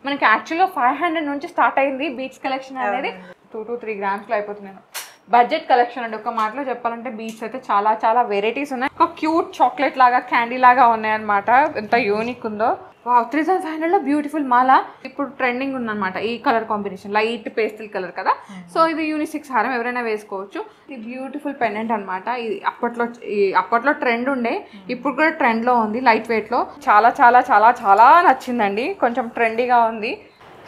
మనకి యాక్చువల్గా 500 నుంచి స్టార్ట్ అయింది బీట్స్ కలెక్షన్ అనేది 2 to 3 గ్రామ్స్లో అయిపోతుంది. బడ్జెట్ కలెక్షన్ అండి. ఒక మాటలో చెప్పాలంటే బీట్స్ అయితే చాలా చాలా వెరైటీస్ ఉన్నాయి. ఒక క్యూట్ చాక్లెట్ లాగా క్యాండీ లాగా ఉన్నాయన్నమాట. ఎంత యూనిక్ ఉందో. 3500లో బ్యూటిఫుల్ మాల ఇప్పుడు ట్రెండింగ్ ఉందన్నమాట. ఈ colour combination light pastel colour కదా. సో ఇది యూనిసెక్స్ హారం, ఎవరైనా వేసుకోవచ్చు. ఇది బ్యూటిఫుల్ పెండెంట్ అనమాట. ఇది అప్పట్లో ట్రెండ్ ఉండే, ఇప్పుడు కూడా ట్రెండ్లో ఉంది. లైట్ వెయిట్లో చాలా చాలా చాలా చాలా నచ్చిందండి. కొంచెం ట్రెండీగా ఉంది.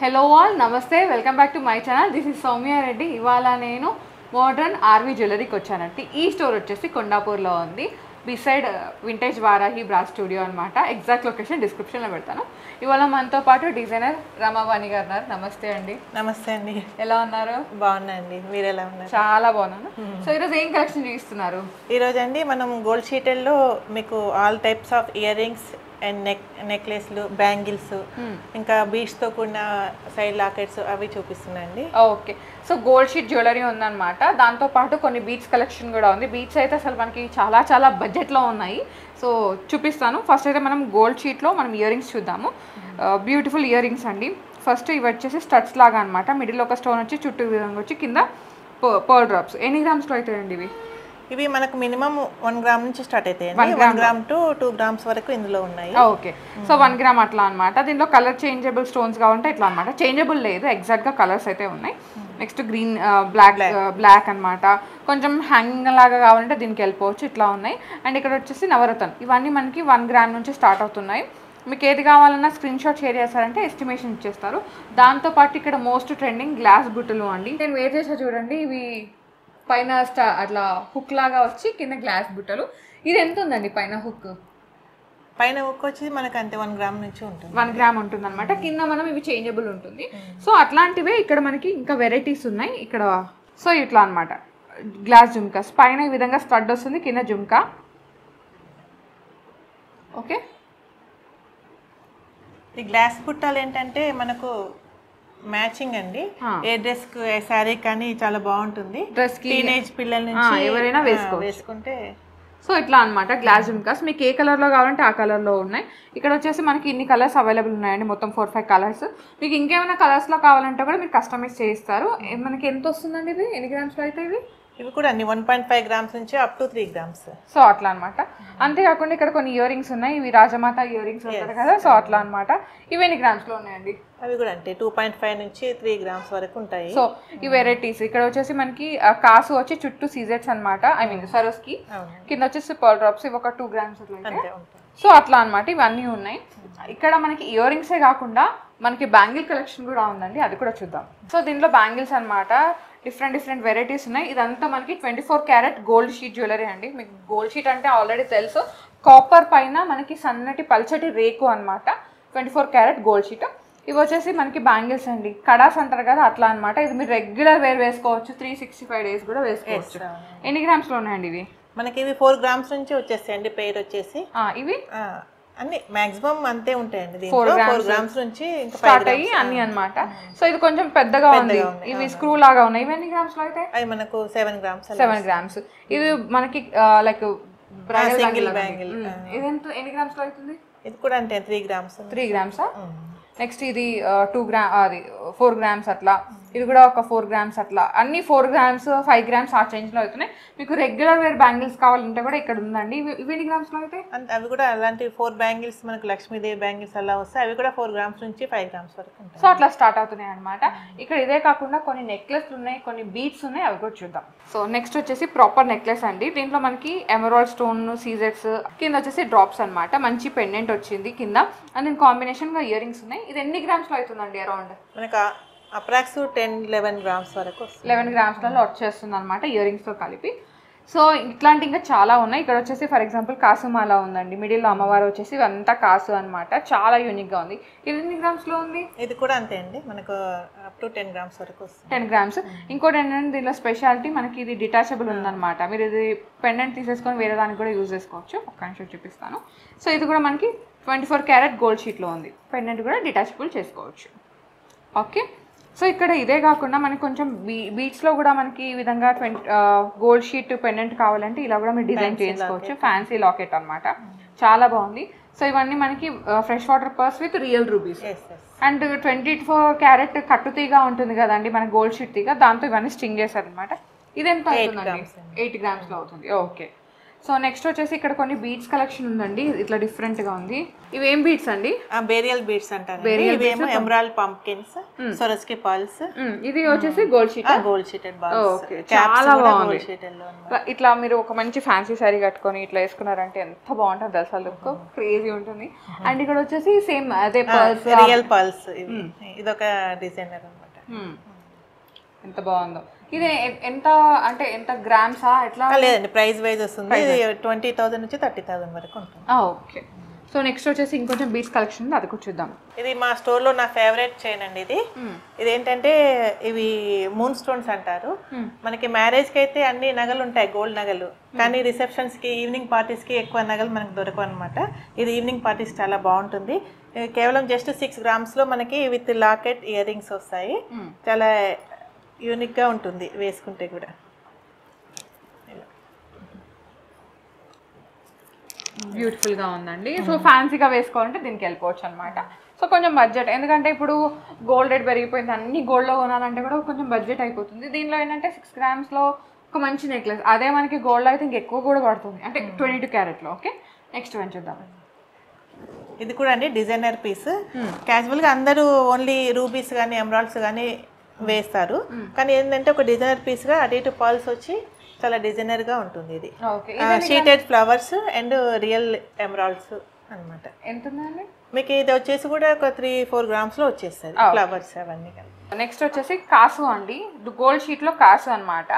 హలో ఆల్, నమస్తే, welcome back to my channel. This is Soumya Reddy. ఇవాళ నేను మోడర్న్ ఆర్వీ జ్యువెలరీకి వచ్చానంటే ఈ స్టోర్ వచ్చేసి కొండాపూర్లో ఉంది, బిసైడ్ వింటేజ్ వారాహి బ్రా స్టూడియో అనమాట. ఎగ్జాక్ట్ లొకేషన్ డిస్క్రిప్షన్లో పెడతాను. ఇవాళ మనతో పాటు డిజైనర్ రమావాణి గారు ఉన్నారు. నమస్తే అండి. నమస్తే అండి. ఎలా ఉన్నారు? బాగున్నా అండి, మీరు ఎలా ఉన్నారు? చాలా బాగున్నాను. సో ఈరోజు ఏం కలెక్షన్ చూపిస్తున్నారు? ఈరోజు అండి మనం గోల్డ్ షీటెల్లో మీకు all types of ear rings and నెక్లెస్లు, బ్యాంగిల్స్, ఇంకా బీడ్స్తో కూడిన సైడ్ లాకెట్స్ అవి చూపిస్తున్నాయండి. Okay, so gold sheet jewellery ఉందన్నమాట. దాంతోపాటు కొన్ని బీడ్స్ కలెక్షన్ కూడా ఉంది. బీడ్స్ అయితే అసలు మనకి చాలా చాలా బడ్జెట్లో ఉన్నాయి. సో చూపిస్తాను. ఫస్ట్ అయితే మనం గోల్డ్ షీట్లో మనం ఇయర్ రింగ్స్ చూద్దాము. బ్యూటిఫుల్ ఇయర్ రింగ్స్ అండి. ఫస్ట్ ఇవి వచ్చేసి స్టడ్స్ లాగా అనమాట. మిడిల్ ఒక స్టోన్ వచ్చి చుట్టూ విధంగా వచ్చి కింద పర్ల్ డ్రాప్స్. ఎన్ని గ్రామ్స్లో అవుతాయండి ఇవి? ఇవి మనకు మినిమం 1 గ్రామ్ నుంచి స్టార్ట్ అవుతాయండి. 1 గ్రామ్ టు 2 గ్రామ్స్ వరకు ఇందులో ఉన్నాయి. ఓకే, సో 1 గ్రామ్ అట్లా అనమాట. దీనిలో కలర్ చేంజబుల్ స్టోన్స్ కావాలంటే ఇట్లా అనమాట. చేంజబుల్ లేదు, ఎగ్జాక్ట్గా కలర్స్ అయితే ఉన్నాయి. నెక్స్ట్ గ్రీన్, బ్లాక్ అనమాట. కొంచెం హ్యాంగింగ్ లాగా కావాలంటే దీనికి వెళ్ళిపోవచ్చు. ఇట్లా ఉన్నాయి. అండ్ ఇక్కడ వచ్చేసి నవరత్న. ఇవన్నీ మనకి 1 గ్రామ్ నుంచి స్టార్ట్ అవుతున్నాయి. మీకు ఏది కావాలన్నా స్క్రీన్ షాట్ షేర్ చేస్తారంటే ఎస్టిమేషన్ ఇచ్చేస్తారు. దాంతోపాటు ఇక్కడ మోస్ట్ ట్రెండింగ్ గ్లాస్ బుట్టలు అండి. నేను వేర్ చేసా చూడండి. ఇవి పైన అట్లా హుక్ లాగా వచ్చి కింద గ్లాస్ బుట్టలు. ఇది ఎంత ఉందండి పైన హుక్? పైన హుక్ వచ్చి మనకు అంతే 1 గ్రామ్ నుంచి ఉంటుంది. 1 గ్రామ్ ఉంటుంది అనమాట. కింద మనం ఇవి చేంజబుల్ ఉంటుంది. సో అట్లాంటివే ఇక్కడ మనకి ఇంకా వెరైటీస్ ఉన్నాయి ఇక్కడ. సో ఇట్లా అనమాట గ్లాస్ జుమ్కాస్. పైన ఈ విధంగా స్టడ్ వస్తుంది, కింద జుమ్కా. ఓకే, ఈ గ్లాస్ బుట్టాలు ఏంటంటే మనకు మ్యాచింగ్ అండి. ఏ డ్రెస్ కు, ఏ శారీ కానీ చాలా బాగుంటుంది. డ్రెస్ కి, టీనేజ్ పిల్లల నుంచి ఎవరైనా వేసుకుంటే. సో ఇట్లా అనమాట గ్లాస్ జుమ్కాస్. మీకు ఏ కలర్లో కావాలంటే ఆ కలర్లో ఉన్నాయి. ఇక్కడ వచ్చేసి మనకి ఇన్ని కలర్స్ అవైలబుల్ ఉన్నాయండి, మొత్తం 4-5 కలర్స్. మీకు ఇంకేమైనా కలర్స్లో కావాలంటే కూడా మీరు కస్టమైజ్ చేయిస్తారు. మనకి ఎంత వస్తుందండి ఇది? ఎన్ని గ్రామ్స్లో అయితే ఇవి కూడా అన్ని 1.5 గ్రామ్స్ నుంచి అప్ టు 3 గ్రామ్స్. సో అట్లా అనమాట. అంతేకాకుండా ఇక్కడ కొన్ని ఇయర్ రింగ్స్ ఉన్నాయి. ఇవి రాజమాత ఇయర్ రింగ్స్ ఉంటారు కదా. సో అట్లా అనమాట. ఇవి ఎన్ని గ్రామ్స్లో ఉన్నాయండి? అవి కూడా అంటే 2.5 నుంచి 3 గ్రామ్స్ వరకు ఉంటాయి. సో ఈ వెరైటీస్ ఇక్కడ వచ్చేసి మనకి కాసు వచ్చి చుట్టూ సీజెట్స్ అనమాట. I mean సరోస్కి. కింద వచ్చేసి పర్ల్ డ్రాప్స్. ఇవి ఒక 2 గ్రామ్స్ అట్లా. సో అట్లా అనమాట. ఇవన్నీ ఉన్నాయి. ఇక్కడ మనకి ఇయర్ రింగ్సే కాకుండా మనకి బ్యాంగిల్ కలెక్షన్ కూడా ఉందండి. అది కూడా చూద్దాం. సో దీనిలో బ్యాంగిల్స్ అనమాట డిఫరెంట్ వెరైటీస్ ఉన్నాయి. ఇదంతా మనకి 24 క్యారెట్ గోల్డ్ షీట్ జ్యువెలరీ అండి. మీకు గోల్డ్ షీట్ అంటే ఆల్రెడీ తెలుసు. కాపర్ పైన మనకి సన్నటి పల్చటి రేకు అనమాట. 24 క్యారెట్ గోల్డ్ షీట్. ఇవి వచ్చేసి మనకి బ్యాంగిల్స్ అండి. కడాస్ అంటారు కదా, అట్లా అనమాట. ఇది మీరు రెగ్యులర్ వేర్ వేసుకోవచ్చు. 365 డేస్ కూడా వేసుకోవచ్చు. ఎన్ని గ్రామ్స్లో ఉన్నాయండి ఇవి? మనకి ఇవి 4 గ్రామ్స్ నుంచి వచ్చేస్తాయండి. పేరు వచ్చేసి ఇవి అన్ని మాక్సిమం అంతే ఉంటాయండి. 4 గ్రామ్స్ నుంచి స్టార్ట్ అయ్యి అన్ని అనమాట. సో ఇది కొంచెం పెద్దగా ఉంది. ఇవి స్క్రూ లాగా ఉన్నాయి. ఇవి ఎన్ని గ్రామ్స్ లో అయితే? అవి మనకు 7 గ్రామ్స్. 7 గ్రామ్స్. ఇది మనకి లైక్ సింగిల్ బ్యాంగిల్. ఇది ఎన్ని గ్రామ్స్ లో అవుతుంది? ఇది కూడా అంటే 3 గ్రామ్స్. 3 గ్రామ్సా? నెక్స్ట్ ఇది 2 గ్రామ్, అది 4 గ్రామ్స్ అట్లా. ఇది కూడా ఒక 4 గ్రామ్స్ అట్లా. అన్ని 4 గ్రామ్స్ 5 గ్రామ్స్ ఆ చేంజ్లో అవుతున్నాయి. మీకు రెగ్యులర్ వేర్ బ్యాంగిల్స్ కావాలంటే కూడా ఇక్కడ ఉందండి. ఇవి ఎన్ని గ్రామ్స్లో అయితే? అవి కూడా అలాంటి 4 బ్యాంగిల్స్ మనకు లక్ష్మీదేవి బ్యాంగిల్స్ అలా వస్తాయి. అవి కూడా 4 గ్రామ్స్ నుంచి 5 గ్రామ్స్ వరకు ఉంటాయి. సో అట్లా స్టార్ట్ అవుతున్నాయి అనమాట. ఇక్కడ ఇదే కాకుండా కొన్ని నెక్లెస్లు ఉన్నాయి, కొన్ని బీడ్స్ ఉన్నాయి. అవి కూడా చూద్దాం. సో నెక్స్ట్ వచ్చేసి ప్రాపర్ నెక్లెస్ అండి. దీంట్లో మనకి ఎమరాల్డ్ స్టోన్, సీజెట్స్, కింద వచ్చేసి డ్రాప్స్ అనమాట. మంచి పెండెంట్ వచ్చింది కింద. అండ్ దీని కాంబినేషన్గా ఇయర్ రింగ్స్ ఉన్నాయి. ఇది ఎన్ని గ్రామ్స్లో అవుతుందండి? అరౌండ్ మనకు అప్రాక్స్ 10-11 గ్రామ్స్ వరకు 11 గ్రామ్స్లలో వచ్చేస్తుంది అనమాట ఇయర్ రింగ్స్తో కలిపి. సో ఇట్లాంటి ఇంకా చాలా ఉన్నాయి. ఇక్కడ వచ్చేసి ఫర్ ఎగ్జాంపుల్ కాసుమాల ఉందండి. మిడిల్లో అమ్మవారు వచ్చేసి ఇవంతా కాసు అనమాట. చాలా యూనిక్గా ఉంది. ఇది ఎన్ని గ్రామ్స్లో ఉంది? ఇది కూడా అంతే అండి. మనకు అప్ టు 10 గ్రామ్స్ వరకు వస్తుంది. 10 గ్రామ్స్. ఇంకోటి ఏంటంటే దీనిలో స్పెషాలిటీ మనకి ఇది డిటాచబుల్ ఉందన్నమాట. మీరు ఇది పెండెంట్ తీసేసుకొని వేరే దానికి కూడా యూజ్ చేసుకోవచ్చు. ఒక్క నిమిషం చూపిస్తాను. సో ఇది కూడా మనకి 24 క్యారెట్ గోల్డ్ షీట్లో ఉంది. పెండెంట్ కూడా డిటాచబుల్ చేసుకోవచ్చు. ఓకే, సో ఇక్కడ ఇదే కాకుండా మనకి కొంచెం బీట్స్లో కూడా మనకి ఈ విధంగా గోల్డ్ షీట్ పెండెంట్ కావాలంటే ఇలా కూడా మీరు డిజైన్ చేసుకోవచ్చు. ఫ్యాన్సీ లాకెట్ అనమాట. చాలా బాగుంది. సో ఇవన్నీ మనకి fresh water purse with real rubies. And 24 carrot కట్టు తీగ ఉంటుంది కదండి మన గోల్డ్ షీట్ తీగ, దాంతో ఇవన్నీ స్టింగ్ చేశారనమాట. ఇది ఎంత అవుతుందండి? 8 grams లో అవుతుంది. ఓకే. సో నెక్స్ట్ వచ్చేసి ఇక్కడ కొన్ని బీడ్స్ కలెక్షన్ ఉందండి, ఇట్లా డిఫరెంట్గా ఉంది. ఇవి ఏం బీడ్స్ అండి? బేరియల్ బీడ్స్ అంటారు. ఇవేమో ఎమరాల్డ్ పంప్కిన్స్, సొరస్కి పర్ల్స్. ఇది వచ్చేసి gold sheet, gold sheeted balls. Okay, చాలా బాగుంది. ఇట్లా మీరు ఒక మంచి ఫ్యాన్సీ సారీ కట్టుకొని ఇట్లా వేసుకున్నారంటే ఎంత బాగుంటుంది తెలుసా, లుక్ క్రేజీ ఉంటుంది. అండ్ ఇక్కడ వచ్చేసి సేమ్ అదే పర్ల్స్, రియల్ పర్ల్స్. ఇదొక డిజైనర్ అనమాట. ఎంత బాగుందో. ఇది ఎంత అంటే ఎంత గ్రామ్సా ఎట్లా? లేదండి, ప్రైస్ వైజ్ వస్తుంది. 20,000 నుంచి 30,000 వరకు ఉంటుంది. ఓకే. సో నెక్స్ట్ వచ్చేసి ఇంకొంచెం బీడ్స్ కలెక్షన్ ఉంది, అది కూడా చూద్దాం. ఇది మా స్టోర్లో నా ఫేవరెట్ చైన్ అండి. ఇది ఏంటంటే ఇవి మూన్ స్టోన్స్ అంటారు. మనకి మ్యారేజ్కి అయితే అన్ని నగలు ఉంటాయి, గోల్డ్ నగలు. కానీ రిసెప్షన్స్కి, ఈవినింగ్ పార్టీస్కి ఎక్కువ నగలు మనకు దొరకవు అనమాట. ఇది ఈవినింగ్ పార్టీస్ చాలా బాగుంటుంది. కేవలం జస్ట్ 6 grams మనకి విత్ లాకెట్ ఇయర్ రింగ్స్ వస్తాయి. చాలా యూనిక్గా ఉంటుంది వేసుకుంటే కూడా. బ్యూటిఫుల్గా ఉందండి. సో ఫ్యాన్సీగా వేసుకోవాలంటే దీనికి వెళ్ళిపోవచ్చు అనమాట. సో కొంచెం బడ్జెట్, ఎందుకంటే ఇప్పుడు గోల్డ్ రేట్ పెరిగిపోయింది, అన్ని గోల్డ్లో కొనాలంటే కూడా కొంచెం బడ్జెట్ అయిపోతుంది. దీనిలో ఏంటంటే 6 grams ఒక మంచి నెక్లెస్, అదే మనకి గోల్డ్ అయితే ఇంకెక్కువ కూడా పడుతుంది, అంటే 22 క్యారెట్లో. ఓకే, నెక్స్ట్ వన్ చూద్దాం. ఇది కూడా అండి డిజైనర్ పీస్. క్యాజువల్గా అందరూ ఓన్లీ రూబీస్ కానీ ఎమరాల్డ్స్ కానీ వేస్తారు, కానీ ఏంటంటే ఒక డిజైనర్ పీస్గా అటు ఇటు పర్ల్స్ వచ్చి చాలా డిజైనర్గా ఉంటుంది. ఇది sheeted flowers and real emeralds అనమాట. ఎంత ఉందండి మీకు? ఇది వచ్చేసి కూడా ఒక 3-4 grams వచ్చేస్తుంది ఫ్లవర్స్ అవన్నీ. నెక్స్ట్ వచ్చేసి కాసు అండి, గోల్డ్ షీట్లో కాసు అనమాట.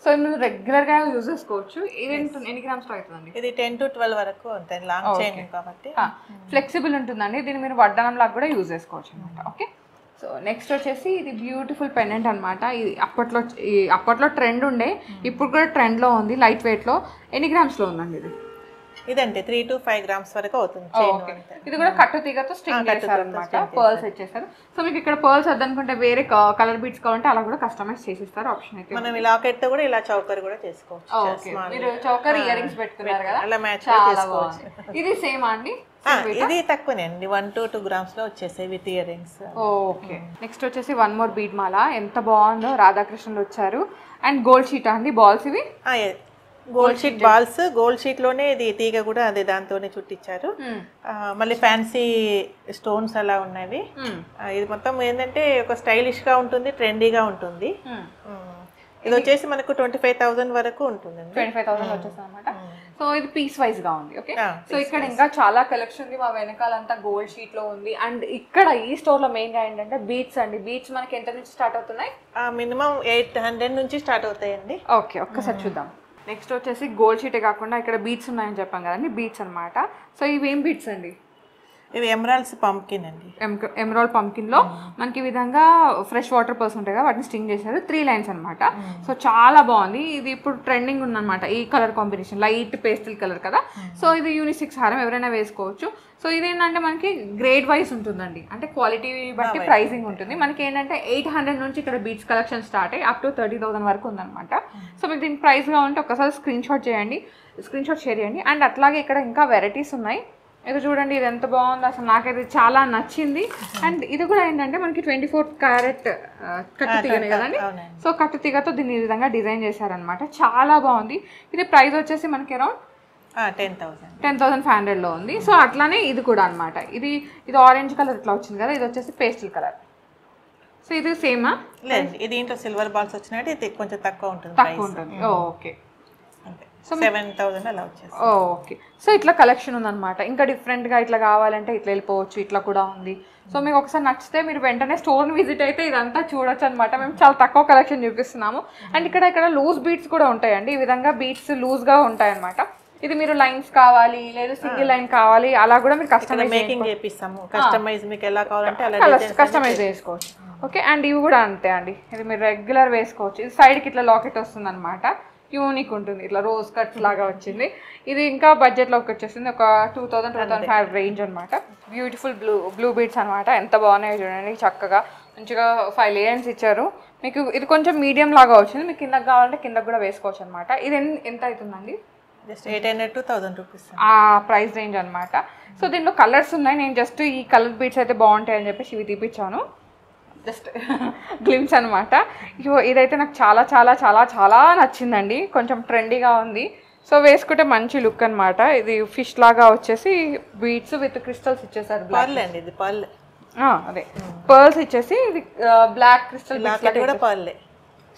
సో మీరు రెగ్యులర్గా యూజ్ చేసుకోవచ్చు. ఇది ఎన్ని గ్రామ్స్లో అవుతుందండి? ఇది 10 to 12 వరకు ఉంటుంది, లాంగ్ చైన్ కాబట్టి ఫ్లెక్సిబుల్ ఉంటుందండి. దీన్ని మీరు వడ్డానం లాగా కూడా యూజ్ చేసుకోవచ్చు అనమాట. ఓకే. సో నెక్స్ట్ వచ్చేసి ఇది బ్యూటిఫుల్ పెండెంట్ అనమాట. ఇది అప్పట్లో ట్రెండ్ ఉండే, ఇప్పుడు కూడా ట్రెండ్లో ఉంది, లైట్ వెయిట్లో. ఎన్ని గ్రామ్స్లో ఉందండి ఇది? ఇదంటే 3 to 5 grams వరకు అవుతుంది. ఇది కూడా కట్టు తీగతో స్టింగ్ చేశారనమాట, పర్ల్స్ ఇచ్చేసారు. సో మీకు ఇక్కడ పర్ల్స్ వద్దనుకుంటే వేరే కలర్ బీట్స్ కావాలంటే అలా కూడా కస్టమైజ్ చేసిస్తారు, ఆప్షన్ అయితే. మనం లాకెట్ తో కూడా ఇలా చౌకర్ కూడా చేసుకోవచ్చు. మీరు చౌకర్ ఇయర్ రింగ్స్ పెట్టుకున్నారు కదా, అలా మ్యాచ్ చేసుకోవచ్చు. ఇది సేమ్ అండి? ఇది తక్కువనే అండి, 1 to 2 grams లో వచ్చేసాయి with ear rings. Okay. Next వచ్చేసి 1 more బీడ్ మాల, ఎంత బాగుందో, రాధాకృష్ణులు వచ్చారు. అండ్ గోల్డ్ షీట్ అండి బాల్స్ ఇవి? Gold sheet balls. Gold sheet లోనే ఇది తీగ కూడా అదే దాంతోనే చుట్టించారు. మళ్ళీ ఫ్యాన్సీ స్టోన్స్ అలా ఉన్నవి. ఇది మొత్తం ఏంటంటే ఒక స్టైలిష్ గా ఉంటుంది, ట్రెండీగా ఉంటుంది. ఇది వచ్చేసి మనకు 25,000 వరకు ఉంటుంది. 25,000 వచ్చేసి అనమాట. సో ఇది పీస్ వైజ్ గా ఉంది. ఓకే. సో ఇక్కడ ఇంకా చాలా కలెక్షన్ ఉంది, మా వెనకాలంతా గోల్డ్ షీట్ లో ఉంది. అండ్ ఇక్కడ ఈ స్టోర్ లో మెయిన్ గా ఏంటంటే బీట్స్ అండి. బీట్స్ మనకి ఎంత నుంచి స్టార్ట్ అవుతున్నాయి? మినిమం 800 నుంచి స్టార్ట్ అవుతాయండి. ఓకే, ఒక్కసారి చూద్దాం. నెక్స్ట్ వచ్చేసి గోల్డ్ షీటే కాకుండా ఇక్కడ బీట్స్ ఉన్నాయని చెప్పాం కదండి, బీట్స్ అనమాట. సో ఇవి ఏం బీట్స్ అండి? ఇవి ఎమరాల్డ్స్ పంప్కిన్ అండి. ఎమరాల్డ్ పంప్కిన్ లో మనకి ఈ విధంగా ఫ్రెష్ వాటర్ పర్స్ ఉంటాయి కదా, వాటిని స్టింగ్ చేశారు. 3 lines అనమాట. సో చాలా బాగుంది. ఇది ఇప్పుడు ట్రెండింగ్ ఉందన్నమాట ఈ colour combination, light pastel colour కదా. సో ఇది యూనిసెక్స్ హారం, ఎవరైనా వేసుకోవచ్చు. సో ఇదేంటంటే మనకి గ్రేడ్ వైజ్ ఉంటుందండి, అంటే క్వాలిటీ బట్టి ప్రైసింగ్ ఉంటుంది. మనకి ఏంటంటే 800 నుంచి ఇక్కడ బీట్స్ కలెక్షన్ స్టార్ట్ అయ్యి అప్ టు 30,000 వరకు ఉందన్నమాట. సో మీకు దీనికి ప్రైస్ కావాలంటే ఒకసారి స్క్రీన్ షాట్ షేర్ చేయండి. అండ్ అట్లాగే ఇక్కడ ఇంకా వెరైటీస్ ఉన్నాయి. ఇది చూడండి, ఇది ఎంత బాగుంది అసలు, నాకైతే చాలా నచ్చింది. అండ్ ఇది కూడా ఏంటంటే మనకి 24 క్యారెట్ కట్టు తీగనే కదండి. సో కట్టు తీగతో దీన్ని ఈ విధంగా డిజైన్ చేశారనమాట, చాలా బాగుంది. ఇది ప్రైస్ వచ్చేసి మనకి అరౌండ్ 10,500లో ఉంది. సో అట్లానే ఇది కూడా అనమాట. ఇది ఆరెంజ్ కలర్ ఇట్లా వచ్చింది కదా, ఇది వచ్చేసి పేస్టల్ కలర్. సో ఇది సేమా? లేదు, ఇది ఇంట్లో సిల్వర్ బాల్స్ వచ్చినట్టు ఇది కొంచెం తక్కువ ఉంటుంది. ఓకే. సో 7,000 అలా వచ్చేసి. ఓకే. సో ఇట్లా కలెక్షన్ ఉందన్నమాట. ఇంకా డిఫరెంట్గా ఇట్లా కావాలంటే ఇట్లా వెళ్ళిపోవచ్చు, ఇట్లా కూడా ఉంది. సో మీకు ఒకసారి నచ్చితే మీరు వెంటనే స్టోర్ని విజిట్ అయితే ఇదంతా చూడొచ్చు అనమాట. మేము చాలా తక్కువ కలెక్షన్ చూపిస్తున్నాము. అండ్ ఇక్కడ లూజ్ బీట్స్ కూడా ఉంటాయండి, ఈ విధంగా బీట్స్ లూజ్గా ఉంటాయన్నమాట. ఇది మీరు లైన్స్ కావాలి లేదా సింగిల్ లైన్ కావాలి అలా కూడా మీరు మేకింగ్ చేపిస్తాము. కస్టమైజ్ మీకు ఎలా కావాలంటే అలా కస్టమైజ్ చేసుకోవచ్చు. ఓకే. అండ్ ఇవి కూడా అంతే అండి, ఇది మీరు రెగ్యులర్ వేసుకోవచ్చు. ఇది సైడ్కి ఇట్లా లాకెట్ వస్తుంది అనమాట, యూనిక్ ఉంటుంది, ఇట్లా రోజ్ కట్స్ లాగా వచ్చింది. ఇది ఇంకా బడ్జెట్లోకి వచ్చేసింది, ఒక 2,000-2,500 రేంజ్ అనమాట. బ్యూటిఫుల్ బ్లూ బీడ్స్ అనమాట, ఎంత బాగున్నాయో చూడండి. చక్కగా మంచిగా 5 layers ఇచ్చారు మీకు. ఇది కొంచెం మీడియం లాగా వచ్చింది, మీకు కిందకి కావాలంటే కిందకి కూడా వేసుకోవచ్చు అనమాట. ఇది ఎంత అవుతుందండి? జస్ట్ 800 to 1000 రూపీస్ ఆ ప్రైస్ రేంజ్ అనమాట. సో దీంట్లో కలర్స్ ఉన్నాయి. నేను జస్ట్ ఈ కలర్ బీడ్స్ అయితే బాగుంటాయి అని చెప్పేసి ఇవి తీపిచ్చాను. జస్ట్ గ్లిమ్స్ అనమాట. ఇదైతే నాకు చాలా చాలా చాలా చాలా నచ్చిందండి. కొంచెం ట్రెండీగా ఉంది. సో వేసుకుంటే మంచి లుక్ అనమాట. ఇది ఫిష్ లాగా వచ్చేసి బీడ్స్ విత్ క్రిస్టల్స్ ఇచ్చేసారు. పర్ల్ అండి, ఇది పర్ల్. అదే పర్ల్స్ ఇచ్చేసి ఇది బ్లాక్ క్రిస్టల్ కూడా పర్లే,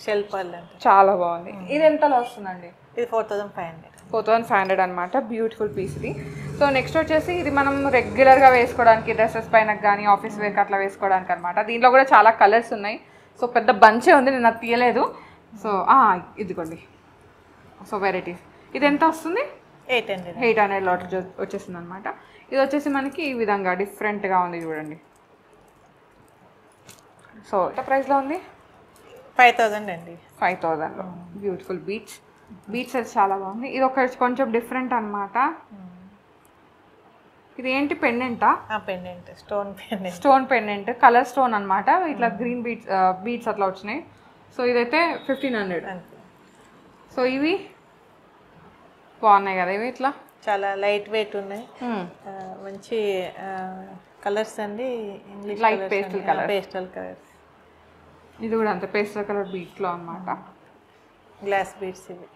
షెల్ పర్ల్ అంటే చాలా బాగుంది. ఇది ఎంతలో వస్తుందండి? ఇది 4500 అనమాట. బ్యూటిఫుల్ పీస్ ఇది. సో నెక్స్ట్ వచ్చేసి ఇది మనం రెగ్యులర్గా వేసుకోవడానికి డ్రెస్సెస్ పైన కానీ ఆఫీస్ వేర్కి అట్లా వేసుకోవడానికి అనమాట. దీంట్లో కూడా చాలా కలర్స్ ఉన్నాయి. సో పెద్ద బంచే ఉంది, నేను అది తీయలేదు. సో ఇదిగోండి. So varieties. ఇది ఎంత వస్తుంది? 800 వచ్చేసింది అనమాట. ఇది వచ్చేసి మనకి ఈ విధంగా డిఫరెంట్గా ఉంది చూడండి. సో ఎంత ప్రైస్లో ఉంది? 5000 అండి. 5000లో బ్యూటిఫుల్ బీట్స్ అది చాలా బాగుంది. ఇది ఒక కొంచెం డిఫరెంట్ అనమాట. ఇది ఏంటి పెండెంటా? Pendant, stone pendant, colour stone అనమాట. ఇట్లా గ్రీన్ బీట్స్ అట్లా వచ్చినాయి. సో ఇదైతే 1500. సో ఇవి బాగున్నాయి కదా, ఇవి ఇట్లా చాలా లైట్ వెయిట్ ఉన్నాయి. మంచి కలర్స్ అండి, ఇంగ్లీష్ లైట్ పేస్టల్ కలర్స్. ఇది కూడా అంత పేస్టల్ కలర్ బీట్స్లో అనమాట. గ్లాస్ బీడ్స్ ఇవి.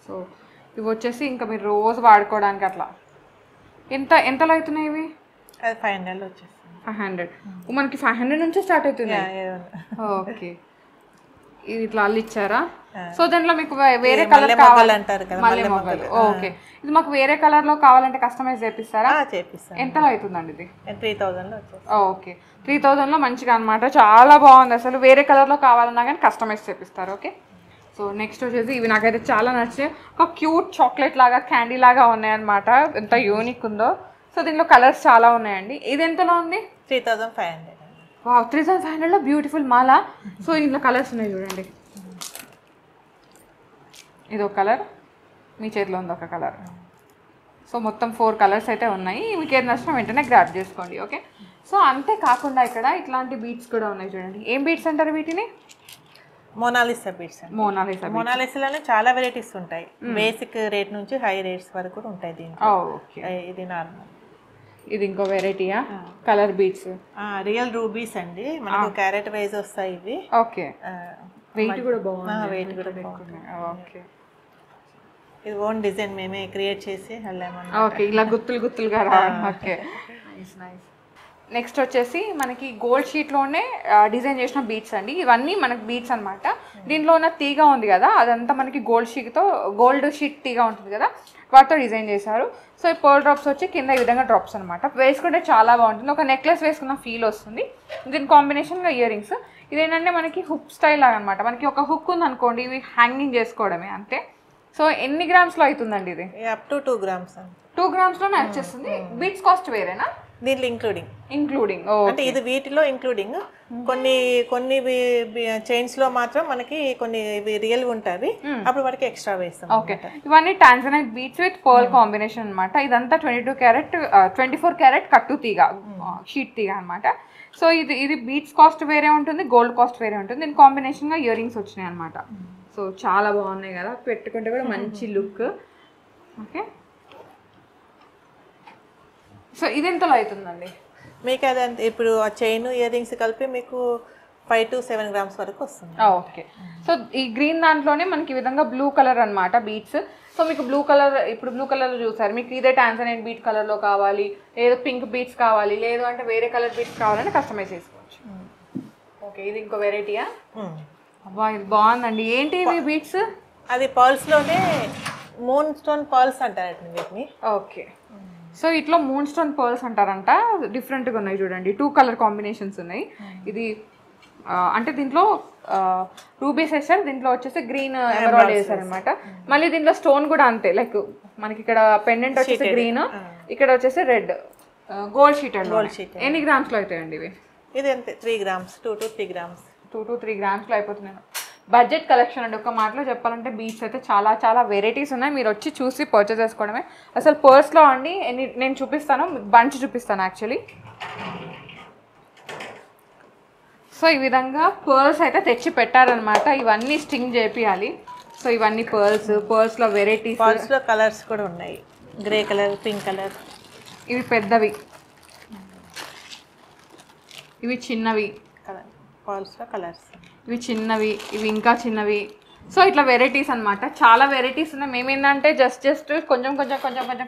సో ఇవి వచ్చేసి ఇంకా మీరు రోజు వాడుకోవడానికి అట్లా. ఎంతలో అవుతున్నాయి ఇవి? అది 500 వచ్చేస్తుంది. 500. మనకి 500 నుంచి స్టార్ట్ అవుతుంది. ఓకే. ఇది ఇట్లా అల్లిచ్చారా? సో దాంట్లో మీకు వేరే కలర్ కావాలంటారు కదా, మల్లె మొగ్గలు. ఓకే. ఇది మాకు వేరే కలర్ లో కావాలంటే కస్టమైజ్ చేపిస్తారా? చేపిస్తాను. ఎంతలో అవుతుందండి ఇది? 3000లో వచ్చేస్తుంది. ఓకే. 3000లో మంచిగా అనమాట. చాలా బాగుంది అసలు. వేరే కలర్ లో కావాలన్నా కానీ కస్టమైజ్ చేపిస్తారు. ఓకే. సో నెక్స్ట్ వచ్చేసి ఇవి నాకైతే చాలా నచ్చాయి. ఒక క్యూట్ చాక్లెట్ లాగా క్యాండీ లాగా ఉన్నాయన్నమాట. ఎంత యూనిక్ ఉందో. సో దీంట్లో కలర్స్ చాలా ఉన్నాయండి. ఇది ఎంతలో ఉంది? 3500. 3500లో బ్యూటిఫుల్ మాల. సో ఇందులో కలర్స్ ఉన్నాయి చూడండి. ఇది ఒక కలర్, మీ చేతిలో ఉంది ఒక కలర్. సో మొత్తం 4 కలర్స్ అయితే ఉన్నాయి. మీకు ఏది నచ్చినా వెంటనే గ్రాప్ చేసుకోండి. ఓకే. సో అంతే కాకుండా ఇక్కడ ఇట్లాంటి బీట్స్ కూడా ఉన్నాయి చూడండి. ఏం బీట్స్ అంటారు వీటిని? Mona Lisa beads. మోనాలిసాలోనే చాలా వెరైటీస్ ఉంటాయి. బేసిక్ రేట్ నుంచి హై రేట్స్ వరకు కూడా ఉంటాయి దీంట్లో. ఓకే. ఇది నార్మల్. ఇది ఇంకో వెరైటీయా? Colour beads. రియల్ రూబీస్ అండి, మనకు క్యారెట్ వైజ్ వస్తాయి ఇవి. ఓకే. వెయిట్ కూడా బాగుంది. వెయిట్ కూడా బాగుంది. ఓకే. ఇది ఓన్ డిజైన్ మేమే క్రియేట్ చేసి వెళ్ళామన్నమాట. ఓకే. ఇలా గుత్తులుగా రావడం. ఓకే. నైస్. నెక్స్ట్ వచ్చేసి మనకి గోల్డ్ షీట్లోనే డిజైన్ చేసిన బీట్స్ అండి. ఇవన్నీ మనకి బీట్స్ అనమాట. దీంట్లో ఉన్న తీగ ఉంది కదా, అదంతా మనకి గోల్డ్ షీట్ తీగ ఉంటుంది కదా, వాటితో డిజైన్ చేశారు. సో ఈ పర్ల్ డ్రాప్స్ వచ్చి కింద ఈ విధంగా డ్రాప్స్ అనమాట. వేసుకుంటే చాలా బాగుంటుంది. ఒక నెక్లెస్ వేసుకున్న ఫీల్ వస్తుంది. దీని కాంబినేషన్గా ఇయర్ రింగ్స్. ఇదేంటంటే మనకి హుక్ స్టైల్ లాగా అనమాట. మనకి ఒక హుక్ ఉంది అనుకోండి, ఇవి హ్యాంగింగ్ చేసుకోవడమే అంతే. సో ఎన్ని గ్రామ్స్లో అవుతుందండి ఇది? Up to 2 grams. 2 grams-లోనే వచ్చేస్తుంది. బీట్స్ కాస్ట్ వేరేనా? దీంట్లో ఇంక్లూడింగ్ అంటే ఇది వీటిలో ఇంక్లూడింగ్. కొన్ని చైన్స్ లో మాత్రం మనకి కొన్ని రియల్ ఉంటాయి, అప్పుడు వాటికి ఎక్స్ట్రా వేస్తాం. ఓకే. ఇవన్నీ tanzanite beads with pearl combination అనమాట. ఇదంతా 24 క్యారెట్ కట్టు తీగ, షీట్ తీగ అనమాట. సో ఇది బీట్స్ కాస్ట్ వేరే ఉంటుంది, గోల్డ్ కాస్ట్ వేరే ఉంటుంది. దీని కాంబినేషన్గా ఇయర్ రింగ్స్ వచ్చినాయి అనమాట. సో చాలా బాగున్నాయి కదా, పెట్టుకుంటే కూడా మంచి లుక్. ఓకే. సో ఇది ఎంతలో అవుతుందండి మీకు? అది ఇప్పుడు ఆ చైన్ ఇయర్ రింగ్స్ కలిపి మీకు 5 to 7 grams వరకు వస్తుంది. ఓకే. సో ఈ గ్రీన్ దాంట్లోనే మనకి ఈ విధంగా బ్లూ కలర్ అనమాట బీట్స్. సో మీకు బ్లూ కలర్ చూసారు, మీకు ఇదే టాంజనైట్ బీట్ కలర్లో కావాలి, లేదు పింక్ బీట్స్ కావాలి, లేదు అంటే వేరే కలర్ బీట్స్ కావాలని కస్టమైజ్ చేసుకోవచ్చు. ఓకే. ఇది ఇంకో వెరైటీయా? అబ్బా ఇది బాగుందండి. ఏంటి ఇవి బీట్స్? అది పర్ల్స్లోనే మూన్ స్టోన్ పర్ల్స్ అంటారండి వీటిని. ఓకే. సో ఇట్లా మూన్ స్టోన్ పర్ల్స్ అంటారంట. డిఫరెంట్గా ఉన్నాయి చూడండి. 2 కలర్ కాంబినేషన్స్ ఉన్నాయి. ఇది అంటే దీంట్లో రూబీస్ వేసారు, దీంట్లో వచ్చేసి గ్రీన్ ఎమరాల్డ్ వేసారు అనమాట. మళ్ళీ దీంట్లో స్టోన్ కూడా అంతే, లైక్ మనకి ఇక్కడ పెండెంట్ వచ్చేసి గ్రీన్, ఇక్కడ వచ్చేసి రెడ్, గోల్డ్ షీట్. ఎన్ని గ్రామ్స్లో అవుతాయండి ఇవి? ఇది అంతే 3 grams, 2 to 3 grams. 2 to 3 grams-లో అయిపోతున్నాయి. బడ్జెట్ కలెక్షన్ అండి. ఒక మాటలో చెప్పాలంటే బీట్స్ అయితే చాలా చాలా వెరైటీస్ ఉన్నాయి. మీరు వచ్చి చూసి పర్చేస్ చేసుకోవడమే. అసలు పర్స్లో అండి నేను చూపిస్తాను, బంచ్ చూపిస్తాను యాక్చువల్లీ. సో ఈ విధంగా పర్ల్స్ అయితే తెచ్చి పెట్టారనమాట. ఇవన్నీ స్టింగ్ చేపియాలి. సో ఇవన్నీ పర్ల్స్లో వెరైటీస్. పర్ల్స్లో కలర్స్ కూడా ఉన్నాయి, గ్రే కలర్, పింక్ కలర్. ఇవి పెద్దవి, ఇవి చిన్నవి. కలర్ పర్ల్స్లో కలర్స్ ఇవి చిన్నవి, ఇవి ఇంకా చిన్నవి. సో ఇట్లా వెరైటీస్ అనమాట, చాలా వెరైటీస్ ఉన్నాయి. మేమేంటంటే జస్ట్ కొంచెం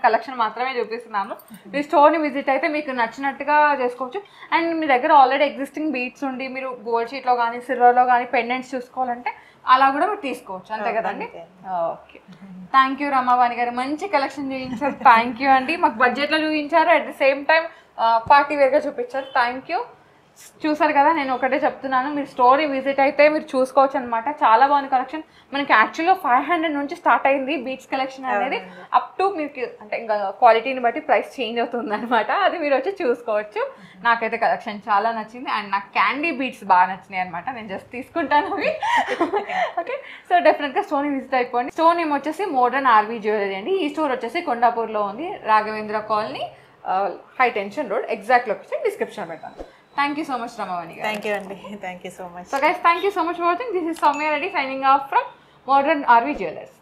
కలెక్షన్ మాత్రమే చూపిస్తున్నాము. మీ స్టోర్ని విజిట్ అయితే మీకు నచ్చినట్టుగా చేసుకోవచ్చు. అండ్ మీ దగ్గర ఆల్రెడీ ఎగ్జిస్టింగ్ బీట్స్ ఉండి మీరు గోల్డ్ షీట్లో కానీ సిల్వర్లో కానీ పెండెంట్స్ చూసుకోవాలంటే అలా కూడా మీరు తీసుకోవచ్చు, అంతే కదండి. ఓకే, థ్యాంక్ యూ రమావాణి గారు, మంచి కలెక్షన్ చూపించారు. థ్యాంక్ యూ అండి. మాకు బడ్జెట్లో చూపించారు, at the same time party వేర్గా చూపించారు. Thank you. చూసారు కదా, నేను ఒకటే చెప్తున్నాను, మీరు స్టోర్ని విజిట్ అయితే మీరు చూసుకోవచ్చు అనమాట. చాలా బాగుంది కలెక్షన్. మనకి యాక్చువల్గా 500 నుంచి స్టార్ట్ అయింది బీట్స్ కలెక్షన్ అనేది. అప్ టు మీకు అంటే ఇంకా క్వాలిటీని బట్టి ప్రైస్ చేంజ్ అవుతుంది అనమాట. అది మీరు వచ్చి చూసుకోవచ్చు. నాకైతే కలెక్షన్ చాలా నచ్చింది. అండ్ నాకు క్యాండీ బీట్స్ బాగా నచ్చినాయి అనమాట. నేను జస్ట్ తీసుకుంటాను అవి. ఓకే, సో డెఫినెట్గా స్టోర్ని విజిట్ అయిపోండి. స్టోర్ నేమ్ వచ్చేసి మోడర్న్ ఆర్వీ జ్యువెలరీ అండి. ఈ స్టోర్ వచ్చేసి కొండాపూర్లో ఉంది, Raghavendra colony, high tension road. Exact location description పెడతాను. Thank you so much, Ramavani. Thank you, Andy. Thank you so much. So guys, thank you so much for watching. This is Soumya Reddy signing off from Modern RV Jewelers.